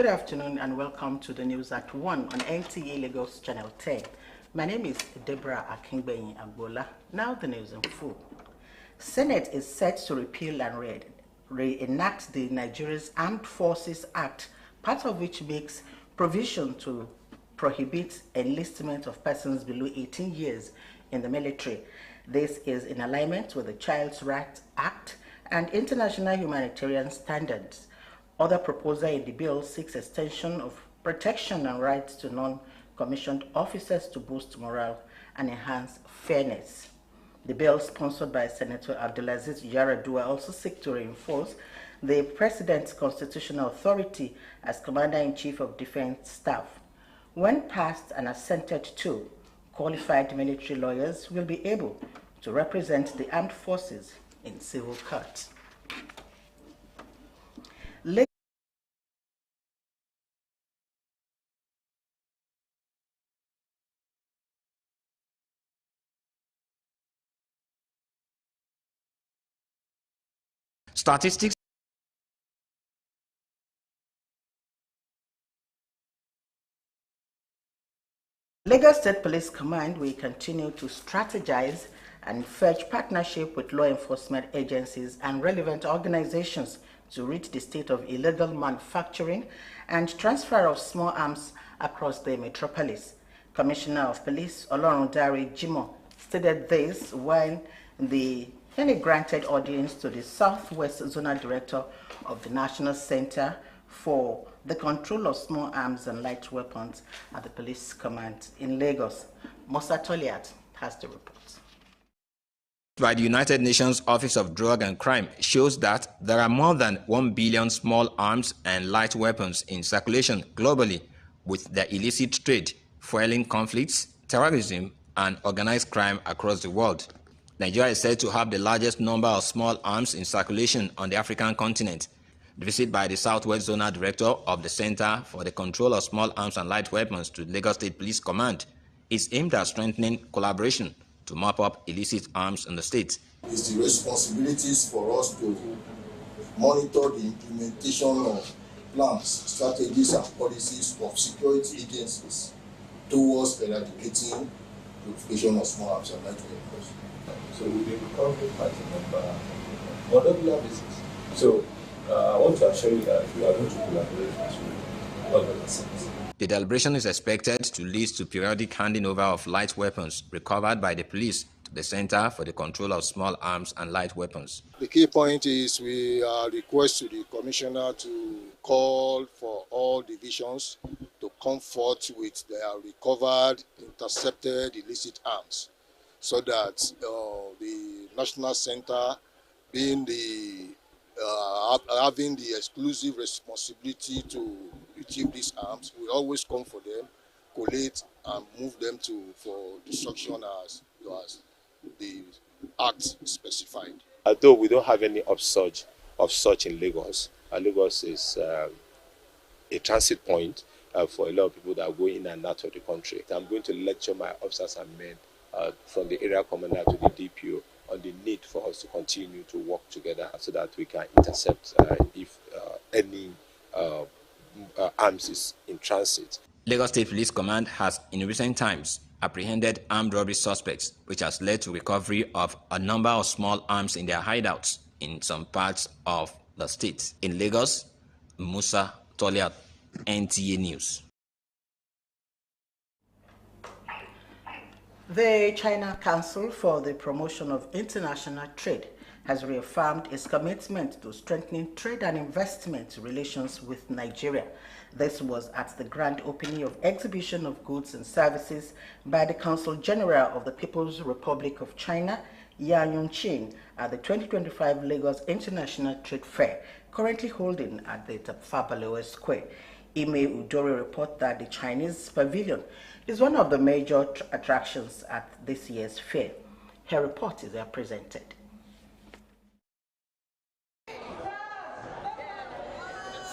Good afternoon and welcome to the news at 1 on NTA Lagos Channel 10. My name is Deborah Akingbenyi Agbola. Now the news in full. Senate is set to repeal and reenact the Nigeria's Armed Forces Act, part of which makes provision to prohibit enlistment of persons below 18 years in the military. This is in alignment with the Child's Rights Act and international humanitarian standards. Other proposal in the bill seeks extension of protection and rights to non-commissioned officers to boost morale and enhance fairness. The bill, sponsored by Senator Abdulaziz Yaradua, also seeks to reinforce the President's constitutional authority as Commander-in-Chief of Defense Staff. When passed and assented to, qualified military lawyers will be able to represent the armed forces in civil courts. Statistics Lagos State Police Command will continue to strategize and forge partnership with law enforcement agencies and relevant organizations to rid the state of illegal manufacturing and transfer of small arms across the metropolis. Commissioner of Police Olorundare Jimoh stated this while he granted audience to the Southwest Zonal Director of the National Center for the Control of Small Arms and Light Weapons at the Police Command in Lagos. Musa Toliat has the report. By the United Nations Office of Drug and Crime shows that there are more than 1 billion small arms and light weapons in circulation globally, with the illicit trade fueling conflicts, terrorism, and organized crime across the world. Nigeria is said to have the largest number of small arms in circulation on the African continent. The visit by the Southwest Zonal Director of the Center for the Control of Small Arms and Light Weapons to Lagos State Police Command is aimed at strengthening collaboration to mop up illicit arms in the state. It's the responsibilities for us to monitor the implementation of plans, strategies, and policies of security agencies towards eradicating the proliferation of small arms and light weapons. So we will become a party member on a regular basis. So I want to assure you that we are going to collaborate with 100%. The deliberation is expected to lead to periodic handing over of light weapons recovered by the police to the Center for the Control of Small Arms and Light Weapons. The key point is we request to the Commissioner to call for all divisions to come forth with their recovered, intercepted illicit arms, so that the National Center, being having the exclusive responsibility to retrieve these arms, we always come for them, collate, and move them for destruction as the Act specified. Although we don't have any upsurge of such in Lagos, Lagos is a transit point for a lot of people that go in and out of the country. I'm going to lecture my officers and men from the area commander to the DPO on the need for us to continue to work together so that we can intercept if any arms is in transit. Lagos State Police Command has in recent times apprehended armed robbery suspects, which has led to recovery of a number of small arms in their hideouts in some parts of the state. In Lagos, Musa Toliat, NTA News. The China Council for the Promotion of International Trade has reaffirmed its commitment to strengthening trade and investment relations with Nigeria. This was at the grand opening of exhibition of goods and services by the Consul General of the People's Republic of China, Yang Yongqing, at the 2025 Lagos International Trade Fair, currently holding at the Fabalewa Square. Ime Udori report that the Chinese pavilion is one of the major attractions at this year's fair. Her report is presented.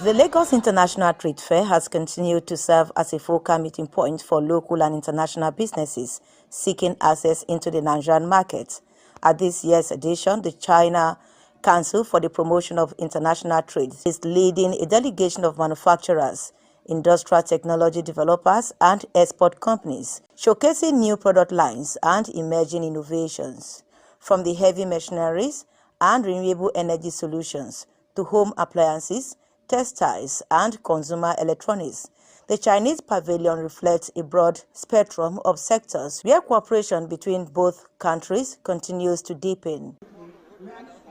The Lagos International Trade Fair has continued to serve as a focal meeting point for local and international businesses seeking access into the Nigerian market. At this year's edition, the China Council for the Promotion of International Trade is leading a delegation of manufacturers, industrial technology developers and export companies, showcasing new product lines and emerging innovations. From the heavy machineries and renewable energy solutions to home appliances, textiles, and consumer electronics, the Chinese pavilion reflects a broad spectrum of sectors where cooperation between both countries continues to deepen.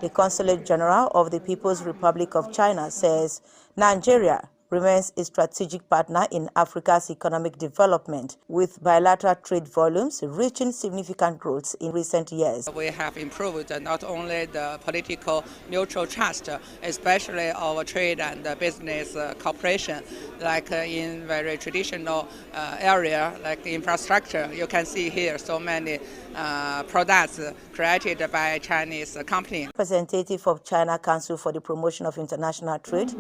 The Consulate General of the People's Republic of China says Nigeria remains a strategic partner in Africa's economic development, with bilateral trade volumes reaching significant growth in recent years. We have improved not only the political mutual trust, especially our trade and business cooperation, like in very traditional area like infrastructure. You can see here so many products created by Chinese companies. Representative of China Council for the Promotion of International Trade,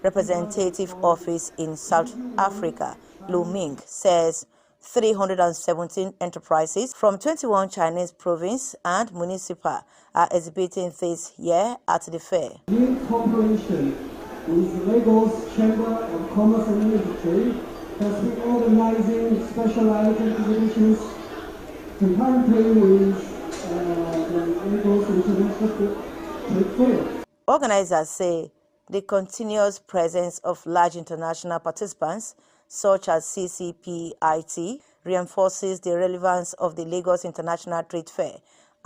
Representative Office in South Africa, Lu Ming, says 317 enterprises from 21 Chinese provinces and municipal are exhibiting this year at the fair. In cooperation with Lagos Chamber of Commerce and Industry, has been organizing specialized exhibitions concurrently with the Lagos International Trade Fair. Organizers say the continuous presence of large international participants, such as CCPIT, reinforces the relevance of the Lagos International Trade Fair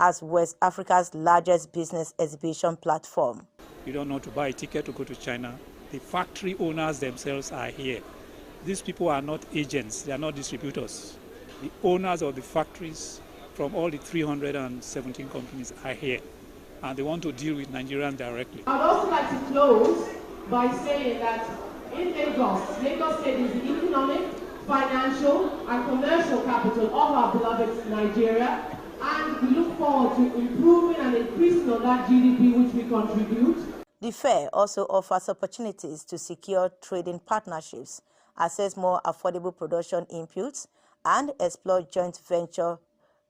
as West Africa's largest business exhibition platform. You don't know to buy a ticket to go to China. The factory owners themselves are here. These people are not agents, they are not distributors. The owners of the factories from all the 317 companies are here, and they want to deal with Nigerians directly. I'd also like to close by saying that in Lagos State is the economic, financial, and commercial capital of our beloved Nigeria, and we look forward to improving and increasing on that GDP which we contribute. The fair also offers opportunities to secure trading partnerships, access more affordable production inputs, and explore joint venture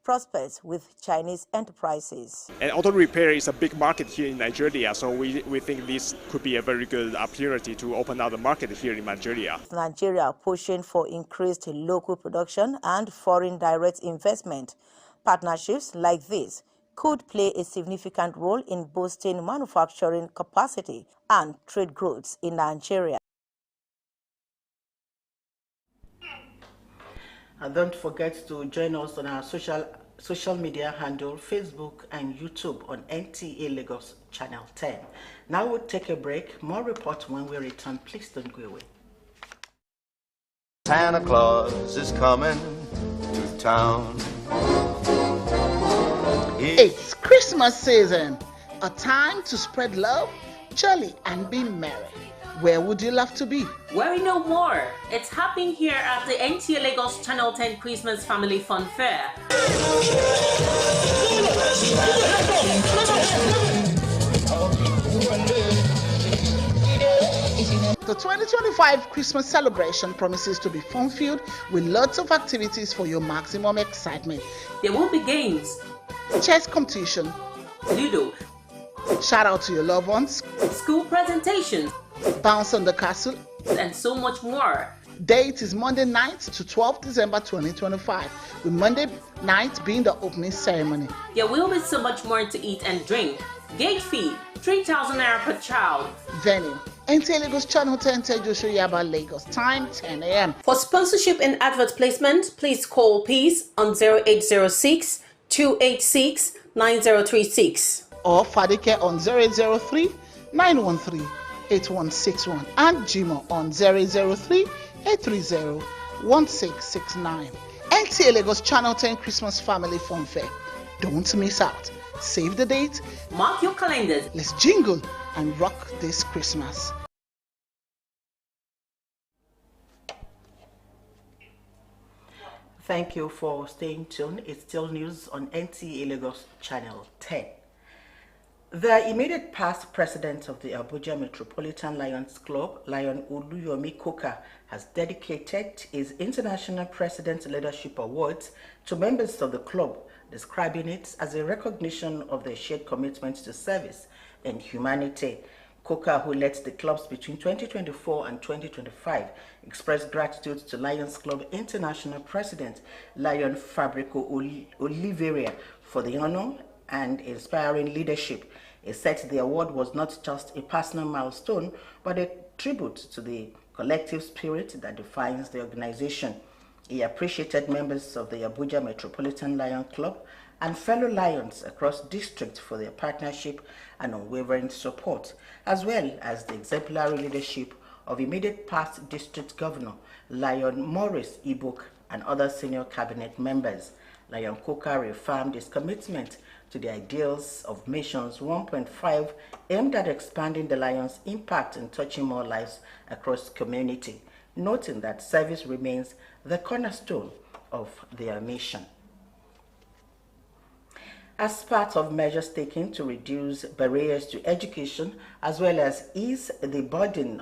prospects with Chinese enterprises. And auto repair is a big market here in Nigeria, so we think this could be a very good opportunity to open up the market here in Nigeria. Nigeria pushing for increased local production and foreign direct investment. Partnerships like this could play a significant role in boosting manufacturing capacity and trade growth in Nigeria. And don't forget to join us on our social media handle, Facebook and YouTube on NTA Lagos Channel 10. Now we'll take a break. More reports when we return. Please don't go away. Santa Claus is coming to town. It's Christmas season, a time to spread love, jolly, and be merry. Where would you love to be? Worry no more. It's happening here at the NTA Lagos Channel 10 Christmas Family Fun Fair. The 2025 Christmas celebration promises to be fun-filled with lots of activities for your maximum excitement. There will be games, chess competition, Ludo, shout out to your loved ones, school presentations, bounce on the castle, and so much more. Date is Monday night to 12th December 2025, with Monday night being the opening ceremony. There will be so much more to eat and drink. Gate fee, 3,000 naira per child. Venue, NTA Lagos Channel 10, Joshua Yaba, Lagos. Time 10 a.m. For sponsorship and advert placement, please call Peace on 0806 286 9036 or Fadike on 0803 913 8161 and Jimo on 0803 830 1669. NTA Lagos Channel 10 Christmas Family Fun Fair. Don't miss out. Save the date. Mark your calendars. Let's jingle and rock this Christmas. Thank you for staying tuned. It's still news on NTA Lagos Channel 10. The immediate past president of the Abuja Metropolitan Lions Club, Lion Oluyomi Koka, has dedicated his International President Leadership Awards to members of the club, describing it as a recognition of their shared commitment to service and humanity. Coca, who led the clubs between 2024 and 2025, expressed gratitude to Lions Club International President Lion Fabrico Oliveira for the honor and inspiring leadership. He said the award was not just a personal milestone, but a tribute to the collective spirit that defines the organization. He appreciated members of the Abuja Metropolitan Lion Club and fellow Lions across districts for their partnership and unwavering support, as well as the exemplary leadership of immediate past District Governor Lion Morris Ibok and other senior cabinet members. Lion Coca reaffirmed his commitment to the ideals of Missions 1.5 aimed at expanding the Lion's impact and touching more lives across community, noting that service remains the cornerstone of their mission. As part of measures taken to reduce barriers to education as well as ease the burden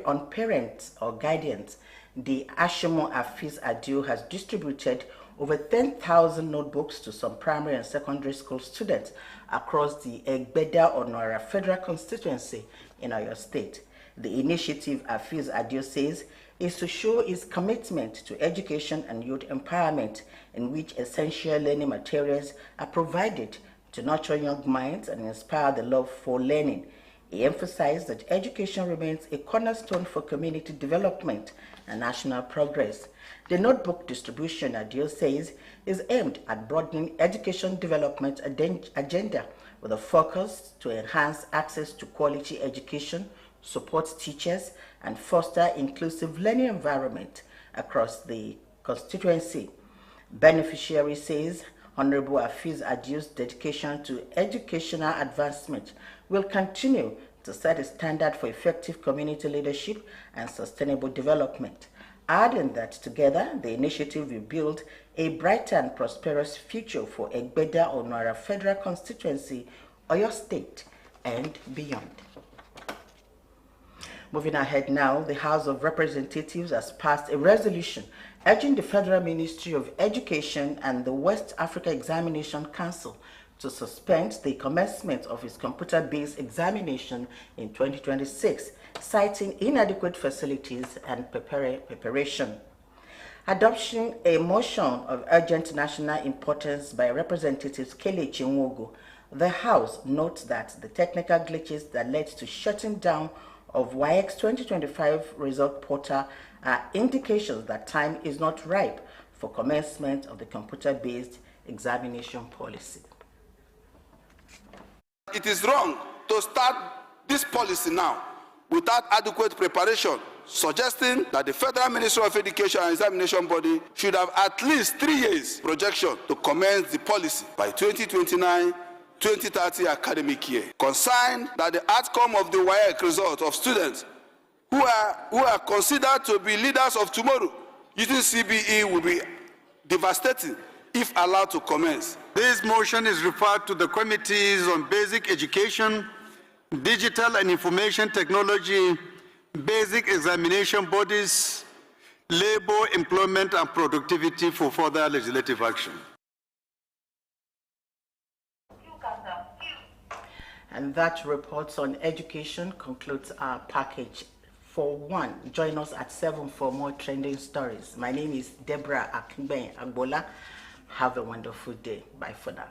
on parents or guardians, the Ashimo Afiz Adio has distributed over 10,000 notebooks to some primary and secondary school students across the Egbeda Onora Federal Constituency in Oyo State. The initiative, Afiz Adio says, is to show his commitment to education and youth empowerment, in which essential learning materials are provided to nurture young minds and inspire the love for learning. He emphasized that education remains a cornerstone for community development and national progress. The notebook distribution, Adio says, is aimed at broadening education development agenda with a focus to enhance access to quality education, support teachers, and foster inclusive learning environment across the constituency. Beneficiary says Honorable Afiz Adio's dedication to educational advancement will continue to set a standard for effective community leadership and sustainable development, adding that together the initiative will build a brighter and prosperous future for Egbeda Onora Federal Constituency, Oyo State, and beyond. Moving ahead now, the House of Representatives has passed a resolution urging the Federal Ministry of Education and the West Africa Examination Council to suspend the commencement of its computer-based examination in 2026, citing inadequate facilities and preparation. Adopting a motion of urgent national importance by Representatives Kelechi Nwogo, the House notes that the technical glitches that led to shutting down of WAEC's 2025 result portal are indications that time is not ripe for commencement of the computer-based examination policy. It is wrong to start this policy now without adequate preparation, suggesting that the Federal Ministry of Education and Examination Body should have at least 3 years projection to commence the policy by 2029-2030 academic year. Concerned that the outcome of the WAEC result of students who are considered to be leaders of tomorrow using CBE will be devastating if allowed to commence. This motion is referred to the Committees on Basic Education, Digital and Information Technology, Basic Examination Bodies, Labor, Employment and Productivity for further legislative action. And that report on education concludes our package for 1. Join us at 7 for more trending stories. My name is Deborah Akingben Agbola. Have a wonderful day. Bye for now.